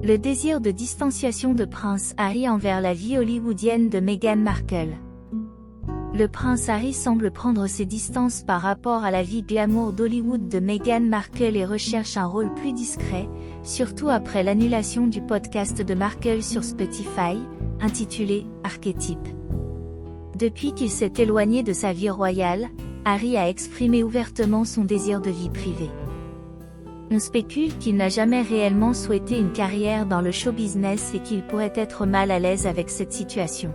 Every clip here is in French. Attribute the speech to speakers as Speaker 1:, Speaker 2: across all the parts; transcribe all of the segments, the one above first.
Speaker 1: Le désir de distanciation de Prince Harry envers la vie hollywoodienne de Meghan Markle. Le prince Harry semble prendre ses distances par rapport à la vie glamour d'Hollywood de Meghan Markle et recherche un rôle plus discret, surtout après l'annulation du podcast de Markle sur Spotify, intitulé « Archétype ». Depuis qu'il s'est éloigné de sa vie royale, Harry a exprimé ouvertement son désir de vie privée. On spécule qu'il n'a jamais réellement souhaité une carrière dans le show business et qu'il pourrait être mal à l'aise avec cette situation.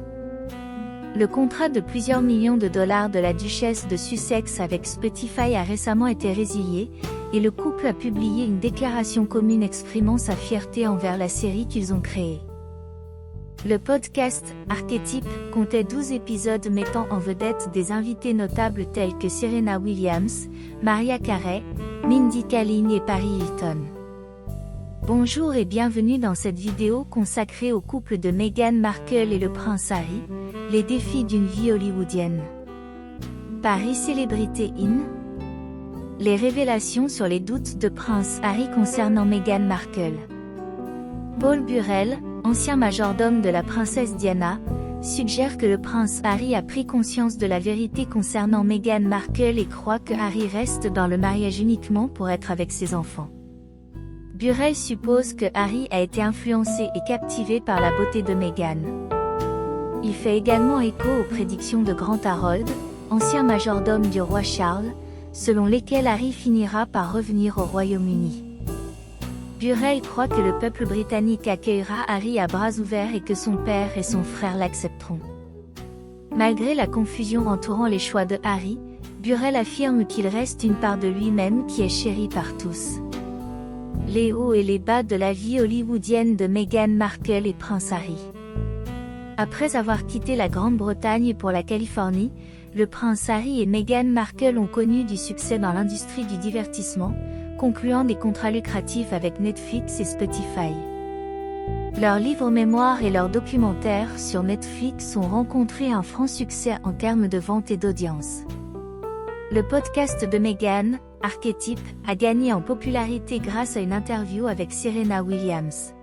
Speaker 1: Le contrat de plusieurs millions de dollars de la duchesse de Sussex avec Spotify a récemment été résilié, et le couple a publié une déclaration commune exprimant sa fierté envers la série qu'ils ont créée. Le podcast « Archétype » comptait 12 épisodes mettant en vedette des invités notables tels que Serena Williams, Mariah Carey, Mindy Kaling et Paris Hilton. Bonjour et bienvenue dans cette vidéo consacrée au couple de Meghan Markle et le prince Harry, les défis d'une vie hollywoodienne. Paris Celebrity Inn. Les révélations sur les doutes de prince Harry concernant Meghan Markle. Paul Burrell, ancien majordome de la princesse Diana, suggère que le prince Harry a pris conscience de la vérité concernant Meghan Markle et croit que Harry reste dans le mariage uniquement pour être avec ses enfants. Burrell suppose que Harry a été influencé et captivé par la beauté de Meghan. Il fait également écho aux prédictions de Grant Harold, ancien majordome du roi Charles, selon lesquelles Harry finira par revenir au Royaume-Uni. Burrell croit que le peuple britannique accueillera Harry à bras ouverts et que son père et son frère l'accepteront. Malgré la confusion entourant les choix de Harry, Burrell affirme qu'il reste une part de lui-même qui est chérie par tous. Les hauts et les bas de la vie hollywoodienne de Meghan Markle et prince Harry. Après avoir quitté la Grande-Bretagne pour la Californie, le prince Harry et Meghan Markle ont connu du succès dans l'industrie du divertissement, concluant des contrats lucratifs avec Netflix et Spotify. Leurs livres-mémoires et leurs documentaires sur Netflix ont rencontré un franc succès en termes de vente et d'audience. Le podcast de Meghan, Archétype, a gagné en popularité grâce à une interview avec Serena Williams.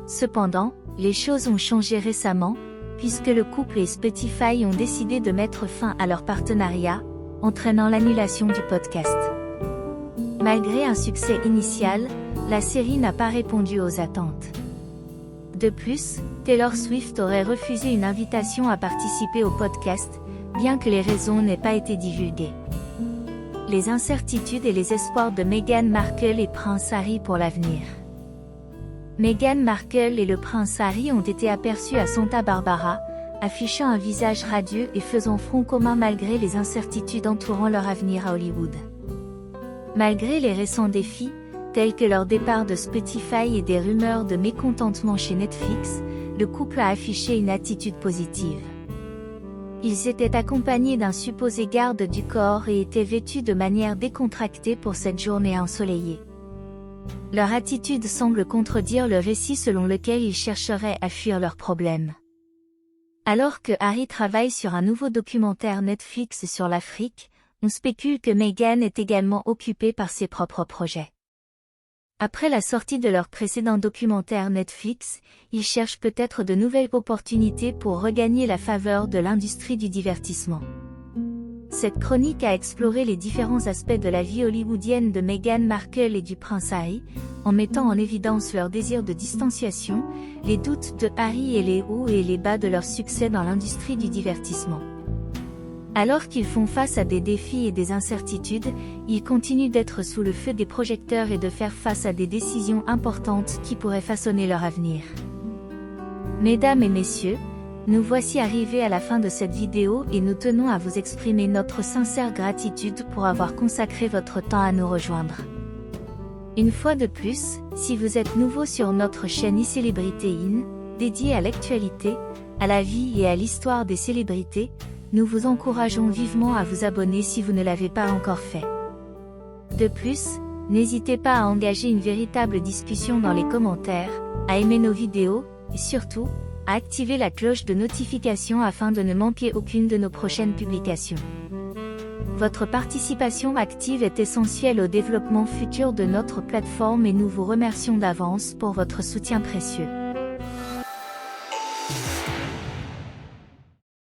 Speaker 1: Cependant, les choses ont changé récemment, puisque le couple et Spotify ont décidé de mettre fin à leur partenariat, entraînant l'annulation du podcast. Malgré un succès initial, la série n'a pas répondu aux attentes. De plus, Taylor Swift aurait refusé une invitation à participer au podcast, bien que les raisons n'aient pas été divulguées. Les incertitudes et les espoirs de Meghan Markle et prince Harry pour l'avenir. Meghan Markle et le prince Harry ont été aperçus à Santa Barbara, affichant un visage radieux et faisant front commun malgré les incertitudes entourant leur avenir à Hollywood. Malgré les récents défis, tels que leur départ de Spotify et des rumeurs de mécontentement chez Netflix, le couple a affiché une attitude positive. Ils étaient accompagnés d'un supposé garde du corps et étaient vêtus de manière décontractée pour cette journée ensoleillée. Leur attitude semble contredire le récit selon lequel ils chercheraient à fuir leurs problèmes. Alors que Harry travaille sur un nouveau documentaire Netflix sur l'Afrique, on spécule que Meghan est également occupée par ses propres projets. Après la sortie de leur précédent documentaire Netflix, ils cherchent peut-être de nouvelles opportunités pour regagner la faveur de l'industrie du divertissement. Cette chronique a exploré les différents aspects de la vie hollywoodienne de Meghan Markle et du prince Harry, en mettant en évidence leur désir de distanciation, les doutes de Harry et les hauts et les bas de leur succès dans l'industrie du divertissement. Alors qu'ils font face à des défis et des incertitudes, ils continuent d'être sous le feu des projecteurs et de faire face à des décisions importantes qui pourraient façonner leur avenir. Mesdames et messieurs, nous voici arrivés à la fin de cette vidéo et nous tenons à vous exprimer notre sincère gratitude pour avoir consacré votre temps à nous rejoindre. Une fois de plus, si vous êtes nouveau sur notre chaîne iCelebrity Inn, dédiée à l'actualité, à la vie et à l'histoire des célébrités, nous vous encourageons vivement à vous abonner si vous ne l'avez pas encore fait. De plus, n'hésitez pas à engager une véritable discussion dans les commentaires, à aimer nos vidéos, et surtout, à activer la cloche de notification afin de ne manquer aucune de nos prochaines publications. Votre participation active est essentielle au développement futur de notre plateforme et nous vous remercions d'avance pour votre soutien précieux.